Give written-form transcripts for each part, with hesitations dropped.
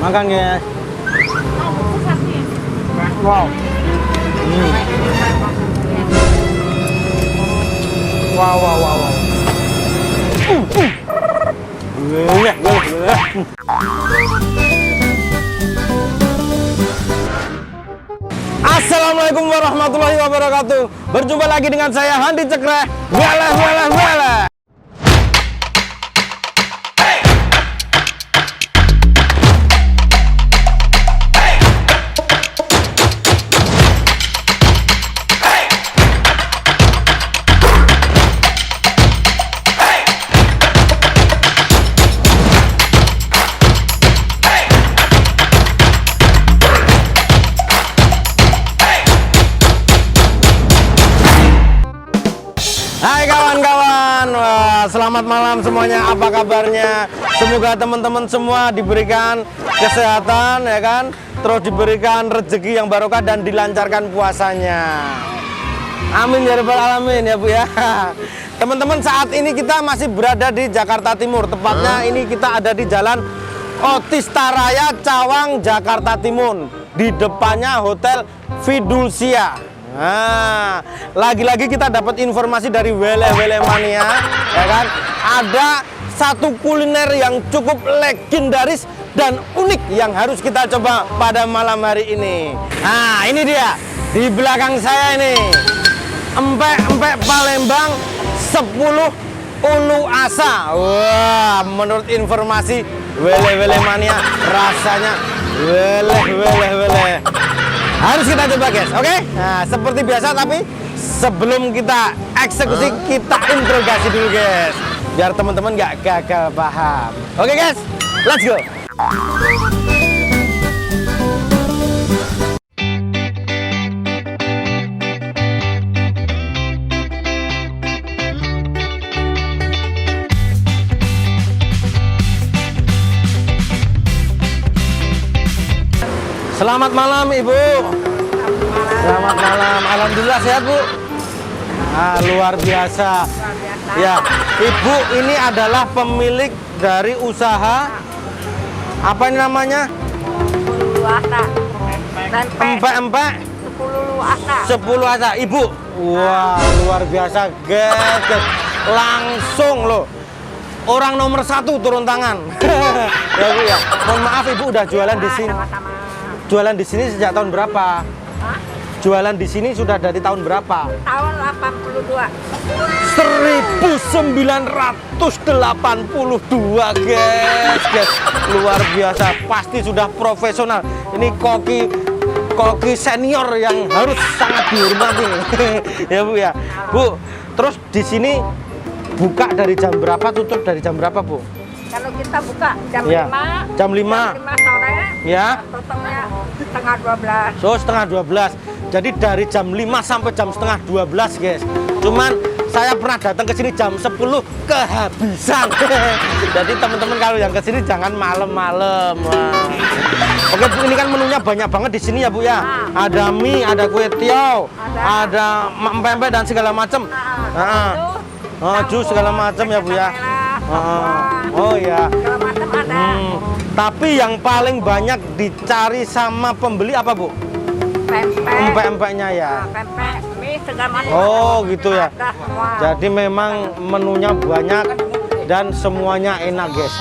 Makan guys. Wow. Wow, wow, wow, wow. Assalamualaikum warahmatullahi wabarakatuh. Berjumpa lagi dengan saya Handi Cekreh. Wala. Hai kawan-kawan, selamat malam semuanya. Apa kabarnya? Semoga teman-teman semua diberikan kesehatan, ya kan? Terus diberikan rezeki yang barokah dan dilancarkan puasanya. Amin ya rabbal alamin ya Bu ya. Teman-teman, saat ini kita masih berada di Jakarta Timur. Tepatnya ini kita ada di Jalan Otista Raya, Cawang, Jakarta Timur. Di depannya Hotel Fiducia. Nah, lagi-lagi kita dapat informasi dari Wele-Wele Mania, ya kan? Ada satu kuliner yang cukup legendaris dan unik yang harus kita coba pada malam hari ini. Nah, ini dia di belakang saya ini. Empek-empek Palembang 10 ulu asa. Wah, menurut informasi Wele-Wele Mania rasanya wele. Harus kita coba guys, oke? Nah, seperti biasa, tapi sebelum kita eksekusi, kita interogasi dulu guys, biar teman-teman nggak gagal paham. Oke guys, let's go. Selamat malam Ibu. Selamat malam. Alhamdulillah sehat Bu. Nah, luar biasa. Ya, Ibu ini adalah pemilik dari usaha apa ini namanya? 10 asa. Empek-empek 10 asa. Ibu. Wah, luar biasa guys. Langsung loh. Orang nomor 1 turun tangan. Ya Bu ya. Mohon maaf Ibu udah jualan di sini. Sama-sama. Jualan di sini sejak tahun berapa? Hah? Jualan di sini sudah dari tahun berapa? Tahun 82. 1982 guys. Luar biasa, pasti sudah profesional. Ini koki senior yang harus sangat dihormati. Ya Bu ya. Bu, terus di sini buka dari jam berapa, tutup dari jam berapa Bu? Kalau kita buka jam Ya. 5. Jam 5. Jam 5 sore. Ya. Tutupnya setengah 12. So, setengah 12. Jadi dari jam 5 sampai jam setengah 12 guys. Cuman saya pernah datang ke sini jam 10 kehabisan. Jadi teman-teman kalau yang ke sini jangan malam-malam. Oke Bu, ini kan menunya banyak banget di sini ya Bu ya. Ada mie, ada kue tiaw, ada empek-empek dan segala macam. Jus segala macam ya Bu ya. Oh ya. Segala macam ada. Tapi yang paling banyak dicari sama pembeli apa Bu? Pempek. Empek-empeknya ya. Pempek, mie segala macam. Oh gitu ya. Ada semua. Jadi memang menunya banyak dan semuanya enak guys.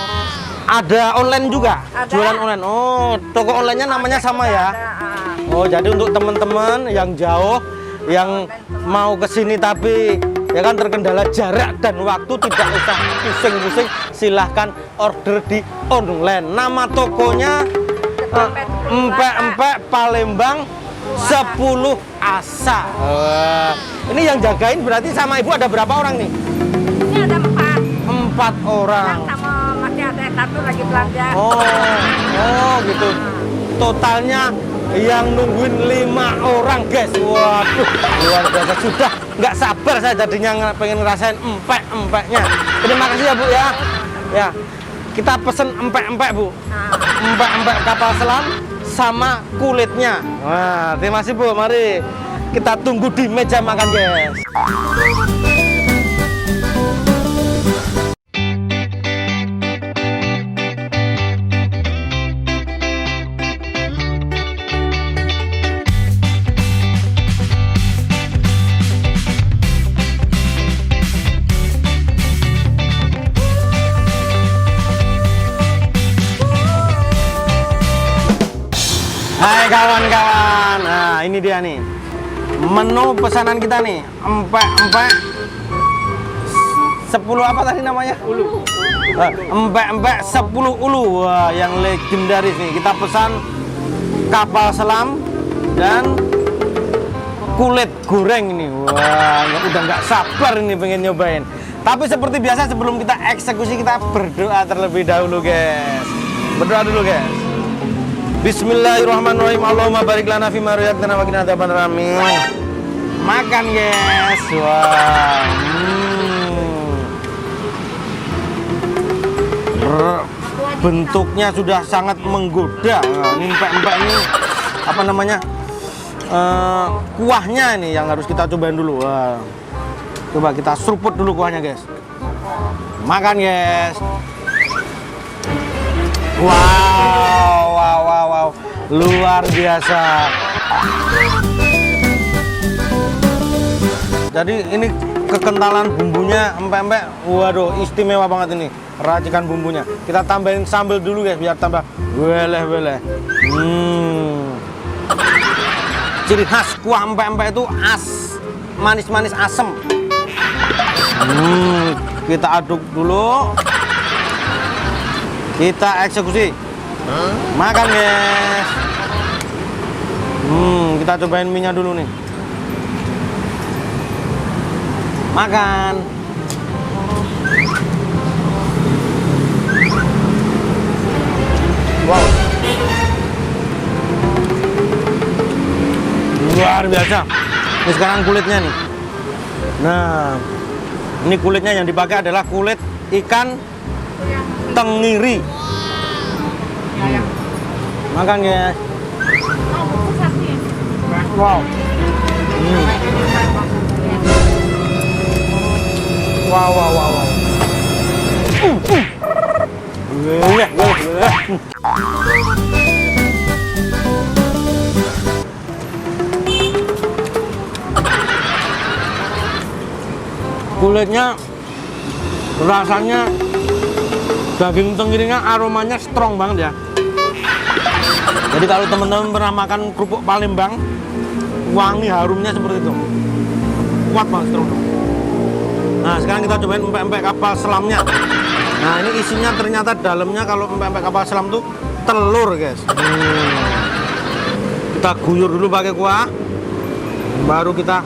Ada online juga? Ada. Jualan online. Oh, toko onlinenya namanya sama ya? Ada. Oh, jadi untuk teman-teman yang jauh, yang mau ke sini tapi ya kan terkendala jarak dan waktu, tidak usah pusing-pusing, silahkan order di online. Nama tokonya Empek-empek Palembang 10 asa. Ini yang jagain berarti sama Ibu ada berapa orang nih? Ini ada 4. 4 orang. Sama masih ada satu lagi belanja. Oh gitu. Totalnya yang nungguin 5 orang guys. Waduh, luar biasa. Sudah nggak sabar saya jadinya pengen ngerasain empek-empeknya. Terima kasih ya Bu ya. Ya, kita pesen empek-empek Bu. Empek-empek kapal selam sama kulitnya. Wah, terima kasih Bu. Mari kita tunggu di meja makan guys. Hai kawan-kawan. Nah, ini dia nih. Menu pesanan kita nih. Empek-empek 10 apa tadi namanya? Ulu. Empek-empek 10 ulu. Wah, yang legendaris nih. Kita pesan kapal selam dan kulit goreng ini. Wah, udah nggak sabar ini pengen nyobain. Tapi seperti biasa sebelum kita eksekusi kita berdoa terlebih dahulu, guys. Berdoa dulu, guys. Bismillahirrahmanirrahim. Allahumma barik lana fi ma razaqtana wa qina adzabannar. Amin. Makan, guys. Wah. Bentuknya sudah sangat menggoda. Nah, ini empek-empek ini apa namanya? Kuahnya ini yang harus kita cobain dulu. Wah. Coba kita seruput dulu kuahnya, guys. Makan, guys. Wow. Luar biasa. Jadi ini kekentalan bumbunya empek-empek. Waduh, istimewa banget ini. Racikan bumbunya. Kita tambahin sambal dulu, guys, biar tambah weleh-weleh. Ciri khas kuah empek-empek itu manis-manis asem. Kita aduk dulu. Kita eksekusi. Makan, guys. Kita cobain mie-nya dulu nih. Makan. Wow. Luar biasa. Ini sekarang kulitnya nih. Nah, ini kulitnya yang dipakai adalah kulit ikan tenggiri. Makan, guys. Wow. Wow. Kulitnya, rasanya, daging tenggirinya, aromanya strong banget ya. Jadi kalau teman-teman pernah makan kerupuk Palembang, wangi harumnya seperti itu. Kuat banget, strong. Nah, sekarang kita cobain empek-empek kapal selamnya. Nah, ini isinya ternyata dalamnya kalau empek-empek kapal selam tuh telur, guys. Kita guyur dulu pakai kuah, baru kita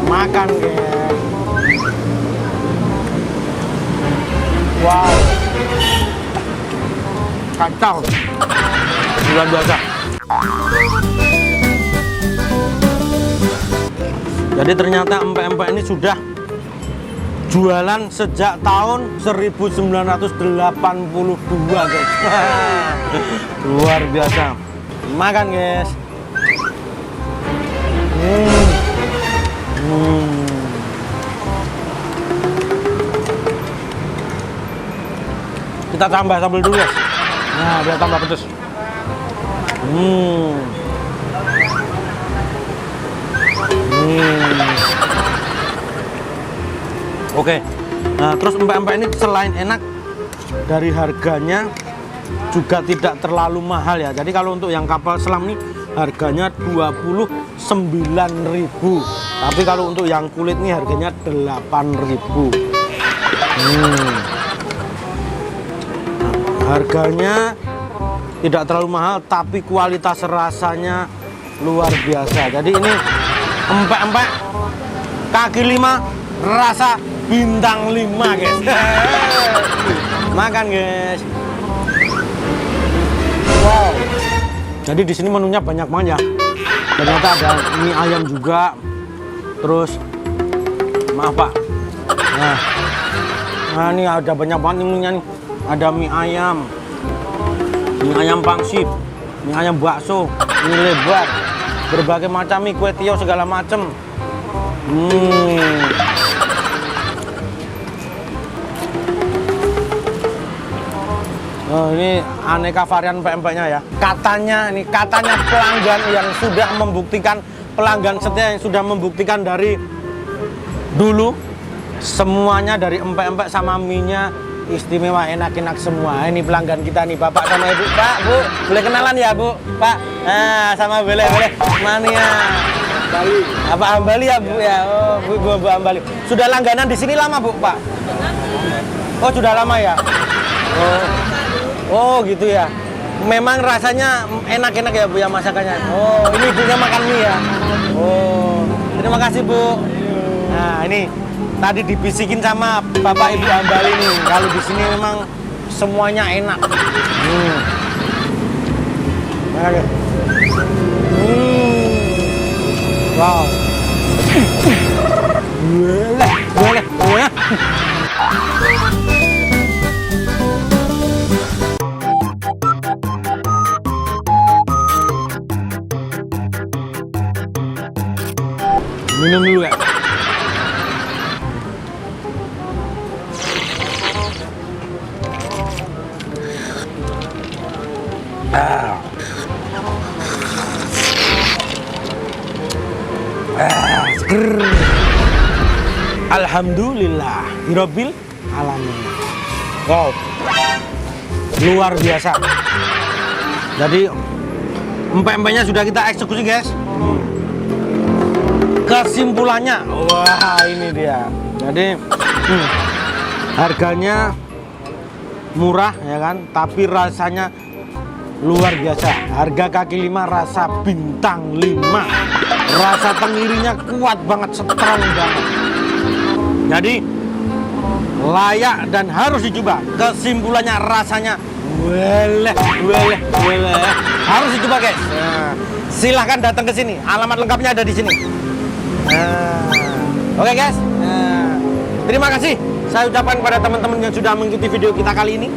makan, guys. Wow, kacau, luar biasa. Jadi ternyata empek-empek ini sudah jualan sejak tahun 1982, guys. Luar biasa. Makan, guys. Kita tambah sambal dulu, guys. Nah, biar tambah pedes. Oke. Nah, terus empek-empek ini selain enak, dari harganya juga tidak terlalu mahal ya. Jadi kalau untuk yang kapal selam nih harganya 29.000. Tapi kalau untuk yang kulit nih harganya 8.000. Harganya tidak terlalu mahal, tapi kualitas rasanya luar biasa. Jadi ini empek-empek kaki 5 rasa bintang 5, guys. Makan, guys. Wow. Jadi di sini menunya banyak banget ya. Ternyata ada mie ayam juga. Terus maaf, Pak. Nah, ini ada banyak banget menunya nih. Ada mie ayam pangsit, mie ayam bakso, mie lebar, berbagai macam mie, kue tiaw segala macam. Oh, ini aneka varian empek-empeknya ya. Katanya pelanggan yang sudah membuktikan, pelanggan setia yang sudah membuktikan dari dulu semuanya dari empek-empek sama mie-nya istimewa, enak-enak semua. Ini pelanggan kita nih, Bapak sama Ibu. Pak, Bu, boleh kenalan ya, Bu? Pak, sama boleh. Mania. Bali. Apa Ambali ya, Bu ya? Oh, Bu Ambali. Sudah langganan di sini lama, Bu, Pak? Oh, sudah lama ya? Oh, gitu ya. Memang rasanya enak-enak ya, Bu, ya masakannya. Oh, ini ibunya makan mie ya. Oh, terima kasih, Bu. Nah, ini tadi dibisikin sama Bapak Ibu Ambali nih. Kalau di sini memang semuanya enak. Wow. Boleh. Minum dulu ya. Seger. Alhamdulillah Rabbil alamin. Wow, luar biasa. Jadi empek-empeknya sudah kita eksekusi, guys. Kesimpulannya, wah ini dia. Jadi harganya murah ya kan, tapi rasanya luar biasa. Harga kaki lima, rasa bintang 5. Rasa tenggirinya kuat banget, strong banget. Jadi layak dan harus dicoba. Kesimpulannya rasanya weleh. Harus dicoba, guys. Nah, silahkan datang ke sini. Alamat lengkapnya ada di sini. Oke, guys. Terima kasih saya ucapkan kepada teman-teman yang sudah mengikuti video kita kali ini.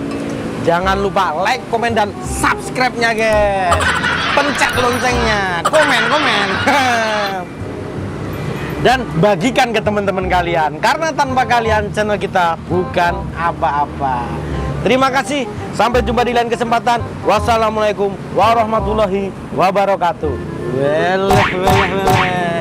Jangan lupa like, komen, dan subscribe-nya, guys. Pencet loncengnya, komen. Dan bagikan ke teman-teman kalian. Karena tanpa kalian channel kita bukan apa-apa. Terima kasih. Sampai jumpa di lain kesempatan. Wassalamualaikum warahmatullahi wabarakatuh. Weleh.